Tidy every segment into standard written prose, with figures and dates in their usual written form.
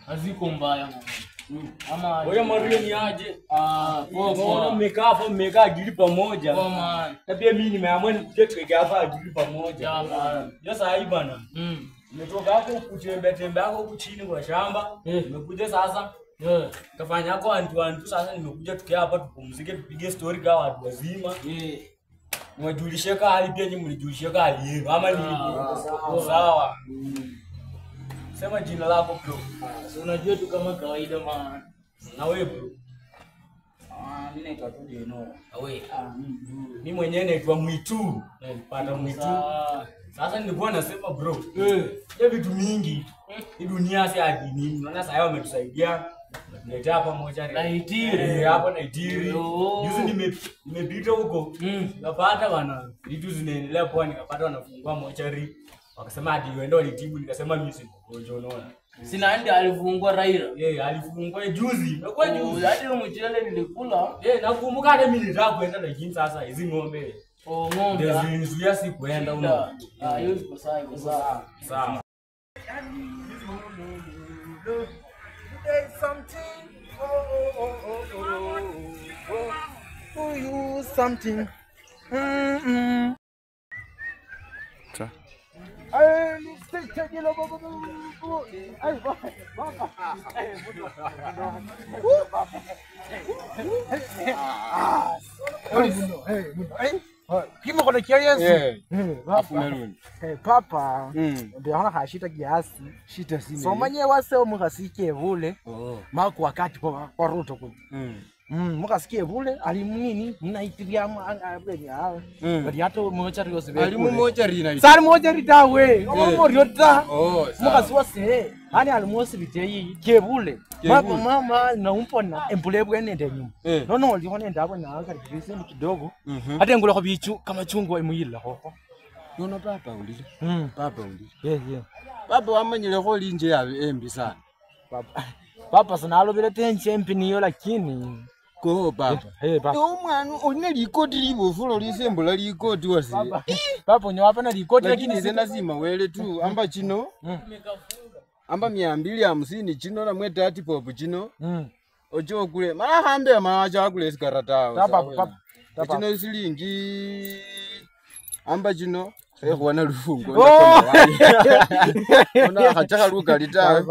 Haziko mbaya. Ama wewe Mario ni aje? Poa. Mmekaa akili pamoja. Poa man. Na pia mimi nimeamua nikuje hapa akili pamoja. Ya man. Sasa hai bana. Nimetoka hapo kutembea hapo huko chini kwa shamba. Nimekuja sasa. Kafanya hapo antu sasa nimekuja tukia hapa tupumzike tupige story kwa watu wazima. Mwajulishe hali pia nyinyi mlijulishe hali yenu ama ni sawa. Sema jina lako bro. So unajua tu kama kawaida man. Na wewe bro. Mimi naitwa tu Deno. Wewe. Mimi mwenyewe naitwa Mwitu. Nilipata Mwitu. Sasa nilikuwa nasema bro. Ya vitu mingi. Hii dunia si hadi nini. Unaona sasa wametusaidia. Nileta hapa moja Naitiri. Hapo Naitiri. Juzi nimepita huko. Nikapata bana vitu zinaendelea poa nikapata wanafungua mochari. Wakasema hadi wendo walitibu nikasema mimi sikugonjwa unaona. Sina andi alifungua Raila. Alifungua juzi. Imekuwa juzi. Hadi mchele nilikula. Nakumbuka hata mimi nilitaka kwenda lakini sasa hizi ng'ombe. Ng'ombe. Ndio zinizuia si kwenda unaona. Hiyo iko sawa. Sawa. There's something for you something. Kimo kuna kiasi. Papa. Ndio hana hashita kiasi. Shita sini. So manye wase mukasikie vule. Mako wakati kwa Ruto ku. Mukasikie vule alimnini mnaitiria abeni awe. Bali hato mochari yose. Alimu mochari na. Sari mochari tawe. Omo ta. Mukasiwase. Hani alimosi biteye kebule. Mama na umpona embule bwene ndenyu. Nono lione ndabo na akaribise ni kidogo. Hata ngula ko bichu kama chungu emuyilla koko. Nono papa ulile. Papa ulile. Yeah. Papa wamanyile ko linje yabe embi sana. Papa sanalo bile tenche empi niyo lakini ko papa. Papa. Umwana une likoti libofulo lisembula likoti wasi. Papa nyoapa na likoti lakini zena zima wele tu amba chino. Amba 250 chino na mwete ati popu chino. Ojo kule mara hambe amacha kule sikarata. Papa. Chino silingi amba chino kuona lufungo ona hataka luka lita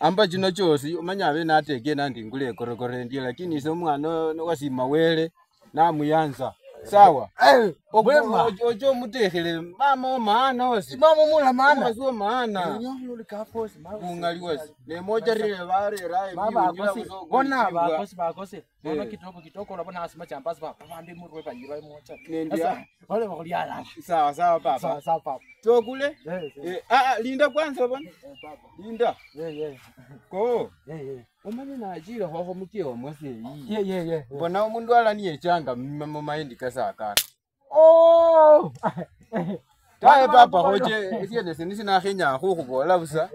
amba chino chose umanya abe nateke nandi ngule korokore ndiye lakini so mwana wasima wele na muyanza sawa ojo mutekele mama maana wasi mama mula maana sio maana nyolo kafosi mungali wasi ne moja rile bare rai baba akosi bona bakosi bona kitoko unabona asima champasi baba pande murwe banyira moja sasa wale wakuliana sawa papa sawa papa to kule linda kwanza bwana linda ko umanye na ajira hoho mukio mwase ye bona umundu alaniye changa mama maindi kasaka tae papa hoje siende sinisina khenya khukubola busa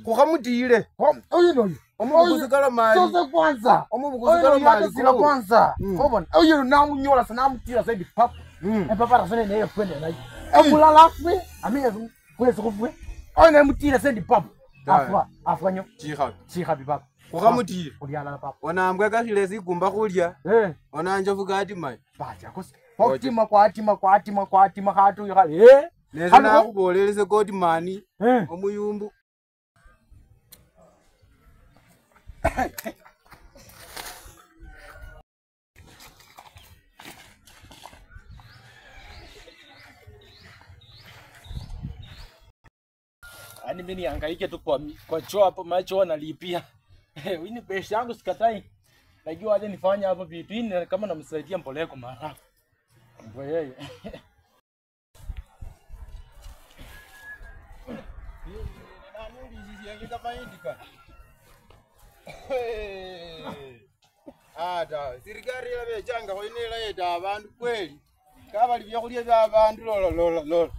kukhamutile oyino omubuzikala mali sasa kwanza omubuzikala mali sila kwanza obona oyino namunyola sana mutila zaidi papa papa rasone naye kwenda naye amulala fwe amiye kwese kufwe oyino mutila zaidi papa afwanyo chikhabi papa kukhamutile kulyala papa onambwa kakhile sikumba khulya onanjofu kati mai bacha kosi kwatima khatu ikha nese nakhubolelese koti mani omuyumbu ani mimi nihangaike tu kwa choo hapo macho nalipia wini pesa yangu sikatai najua aje nifanya hapo vitu hivi kama namsaidia mbolea kwa mara kwa yeye ata sirikali yabe changa khoinela yeta abantu kweli kabali byakhulya bya abantu lola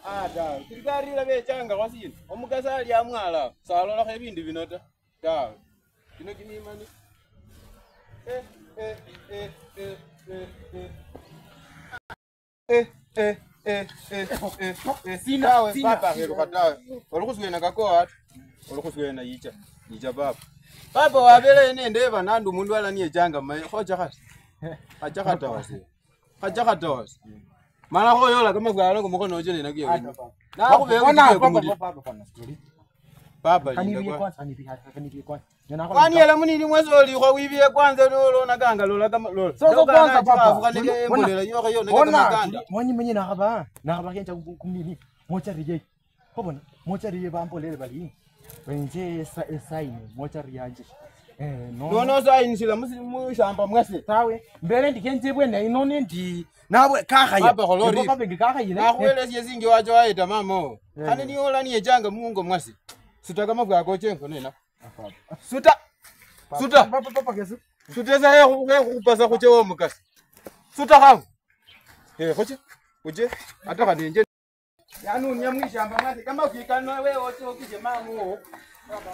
ata sirikali yabe changa kwasini omukasa ali amwala salola kho ibindu bino ta ta kino kinimani Sina papa ngelo katawe. Olukuswena kakoa. Olukuswena yicha papa. Papa wabele nende banandu mundu ala niye janga mai hoja kati. Haja katawase. Haja katawase. Mala hoyola kama bwalo ngomukono ojo nena kiyo. Na kubeka papa kanibie kwanza. Kwani ala munini mwezo oli kwa wibie kwanza lolo nakanga lola kama lolo. So kwanza papa. Kanike embolela yoka yo nakanga kanda. Mwanyi menye nakaba kenja kumini. Mocha rije. Kobona mocha rije bambolele bali. Wenje sign mocha riyaje. No sign sila musamba mwase. Tawe mbere ndikenje bwena inone ndi nawe kaka ya papa kolori papa ngikaka yile nakwele siyezingi wacho waita mamo kane niyola niye janga mungo mwase suta kama bwako chenko nena suta papa kesu suteza he kupasa kuche wo mukasi suta hawo koche uje ataka ninje yanu nyamwishamba mwase kama ukikana wewe ocho kije mamo baba